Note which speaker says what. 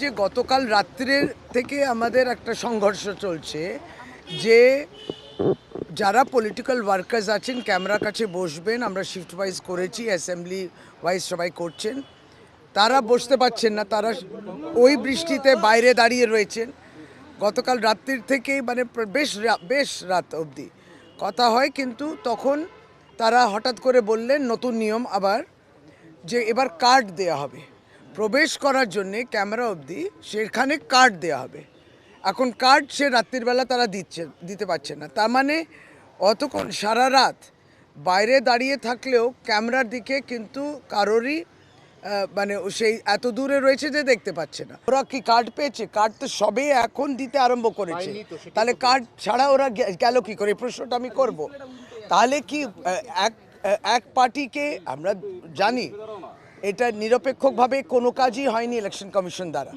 Speaker 1: যে গতকাল রাত্রের থেকে আমাদের একটা সংঘর্ষ চলছে যে যারা পলিটিক্যাল ওয়ার্কার্স আছেন ক্যামেরার কাছে বসবেন, আমরা শিফট ওয়াইজ করেছি, অ্যাসেম্বলি ওয়াইজ সবাই করছেন, তারা বসতে পারছেন না, তারা ওই বৃষ্টিতে বাইরে দাঁড়িয়ে রয়েছেন। গতকাল রাত্রির থেকেই মানে বেশ রাত অবধি কথা হয়, কিন্তু তখন তারা হঠাৎ করে বললেন নতুন নিয়ম আবার, যে এবার কার্ড দেয়া হবে প্রবেশ করার জন্যে, ক্যামেরা অবধি সেখানে কার্ড দেওয়া হবে। এখন কার্ড সে রাত্রিবেলা তারা দিতে পারছে না। তার মানে অতক্ষণ সারা রাত বাইরে দাঁড়িয়ে থাকলেও ক্যামেরার দিকে কিন্তু কারোরই মানে সেই এত দূরে রয়েছে যে দেখতে পাচ্ছে না। ওরা কি কার্ড পেয়েছে? কার্ড তো সবে এখন দিতে আরম্ভ করেছে, তাহলে কার্ড ছাড়া ওরা গেল কি করে? এই প্রশ্নটা আমি করব। তাহলে কি এক পার্টিকে, আমরা জানি এটা নিরপেক্ষভাবে কোনো কাজই হয়নি ইলেকশন কমিশন দ্বারা।